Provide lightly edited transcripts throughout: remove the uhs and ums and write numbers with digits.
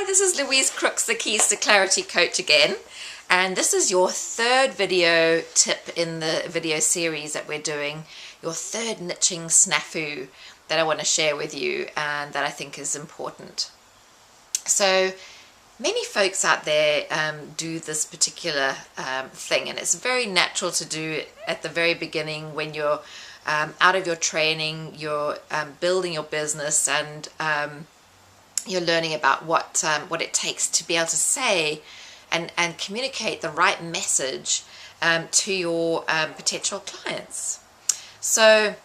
Hi, this is Louise Crooks, the Keys to Clarity Coach again. And this is your third video tip in the video series that we're doing, your third niching snafu that I want to share with you and that I think is important. So many folks out there do this particular thing, and it's very natural to do at the very beginning when you're out of your training, you're building your business, and you're learning about what it takes to be able to say and communicate the right message to your potential clients. So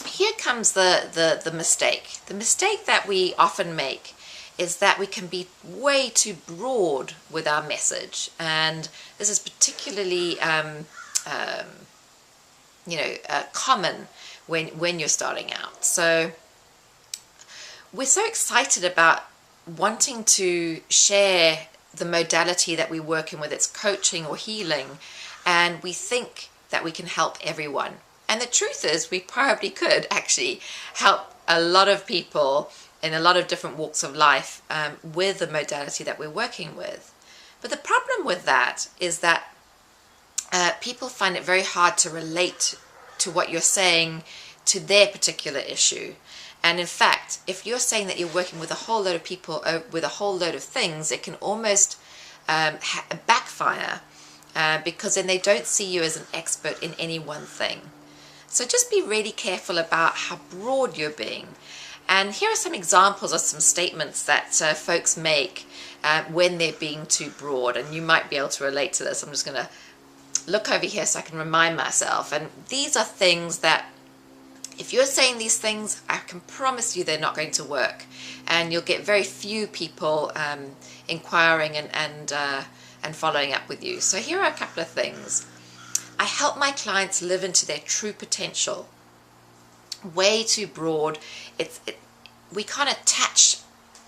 here comes the mistake. The mistake that we often make is that we can be way too broad with our message, and this is particularly common when you're starting out. So we're so excited about wanting to share the modality that we work in, whether it's coaching or healing, and we think that we can help everyone. And the truth is, we probably could actually help a lot of people in a lot of different walks of life with the modality that we're working with. But the problem with that is that people find it very hard to relate to what you're saying to their particular issue. And in fact, if you're saying that you're working with a whole load of people with a whole load of things, it can almost backfire because then they don't see you as an expert in any one thing. So just be really careful about how broad you're being. And here are some examples of some statements that folks make when they're being too broad, and you might be able to relate to this. I'm just going to look over here so I can remind myself. And these are things that, if you're saying these things, I can promise you they're not going to work, and you'll get very few people inquiring and following up with you. So here are a couple of things. I help my clients live into their true potential. Way too broad. We can't attach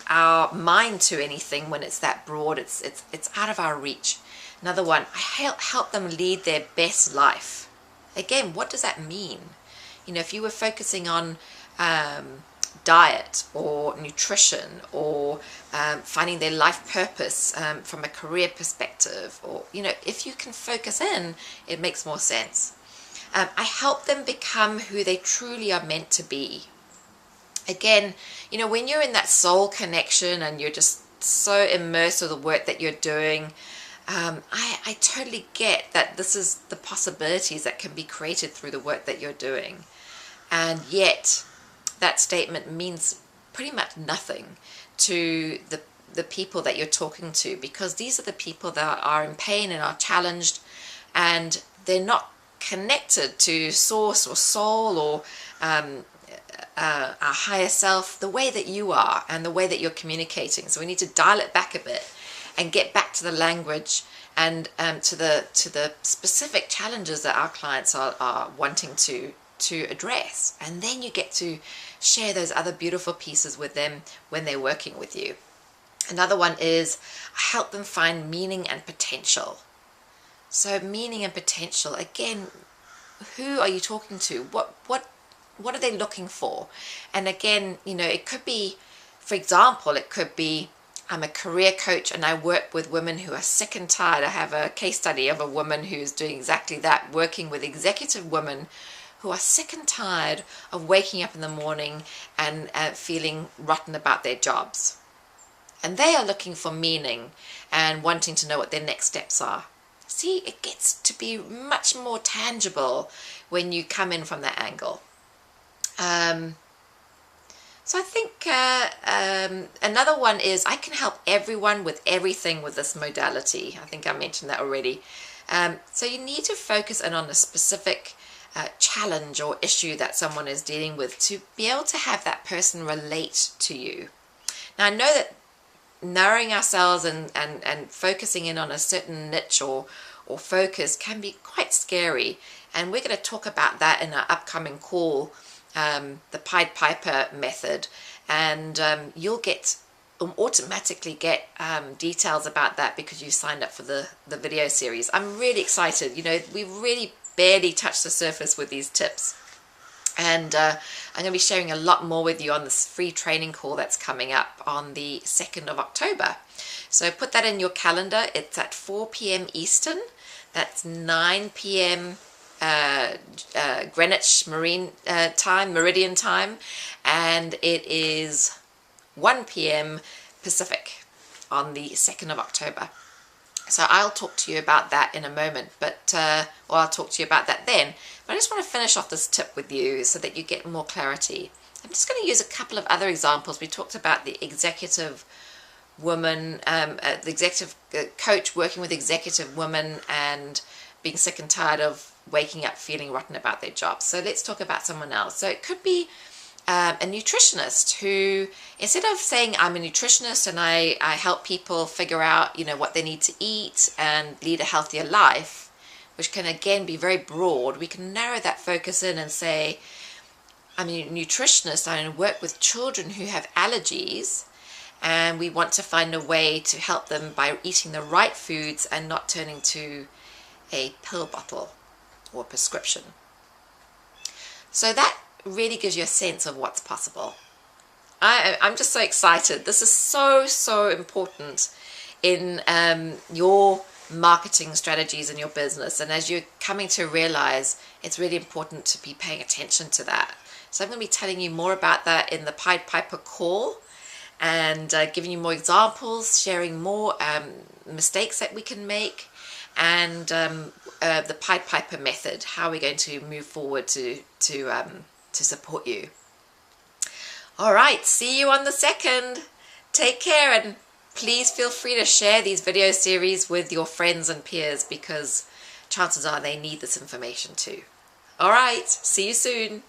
our mind to anything when it's that broad. It's out of our reach. Another one, I help them lead their best life. Again, what does that mean? You know, if you were focusing on diet or nutrition or finding their life purpose from a career perspective, or, you know, if you can focus in, it makes more sense. I help them become who they truly are meant to be. Again, you know, when you're in that soul connection and you're just so immersed with the work that you're doing, I totally get that this is the possibilities that can be created through the work that you're doing. And yet that statement means pretty much nothing to the people that you're talking to, because these are the people that are in pain and are challenged, and they're not connected to source or soul or our higher self the way that you are and the way that you're communicating. So we need to dial it back a bit and get back to the language and to the specific challenges that our clients are wanting to address. And then you get to share those other beautiful pieces with them when they're working with you. Another one is, I help them find meaning and potential. So meaning and potential, again, who are you talking to? What are they looking for? And again, you know, it could be, for example, it could be, I'm a career coach and I work with women who are sick and tired. I have a case study of a woman who's doing exactly that, working with executive women who are sick and tired of waking up in the morning and feeling rotten about their jobs. And they are looking for meaning and wanting to know what their next steps are. See, it gets to be much more tangible when you come in from that angle. So I think another one is, I can help everyone with everything with this modality. I think I mentioned that already. So you need to focus in on a specific challenge or issue that someone is dealing with to be able to have that person relate to you. Now, I know that narrowing ourselves and focusing in on a certain niche or focus can be quite scary, and we're going to talk about that in our upcoming call, the Pied Piper method, and you'll automatically get details about that because you signed up for the video series. I'm really excited. You know, we've really barely touched the surface with these tips. And I'm going to be sharing a lot more with you on this free training call that's coming up on the 2nd of October. So put that in your calendar. It's at 4 p.m. Eastern. That's 9 p.m. Greenwich Meridian time, and it is 1 p.m. Pacific on the 2nd of October. So I'll talk to you about that in a moment, or I'll talk to you about that then. But I just want to finish off this tip with you so that you get more clarity. I'm just going to use a couple of other examples. We talked about the executive woman, the executive coach working with executive women and being sick and tired of waking up feeling rotten about their job. So let's talk about someone else. So it could be a nutritionist who, instead of saying I'm a nutritionist and I help people figure out, what they need to eat and lead a healthier life, which can again be very broad, we can narrow that focus in and say, I'm a nutritionist. I work with children who have allergies, and we want to find a way to help them by eating the right foods and not turning to a pill bottle or prescription. So that really gives you a sense of what's possible. I'm just so excited. This is so important in your marketing strategies in your business, and as you're coming to realize, it's really important to be paying attention to that. So I'm going to be telling you more about that in the Pied Piper call, and giving you more examples, sharing more mistakes that we can make, and the Pied Piper method, how we're going to move forward to support you. All right, see you on the 2nd. Take care, and please feel free to share these video series with your friends and peers, because chances are they need this information too. All right, see you soon.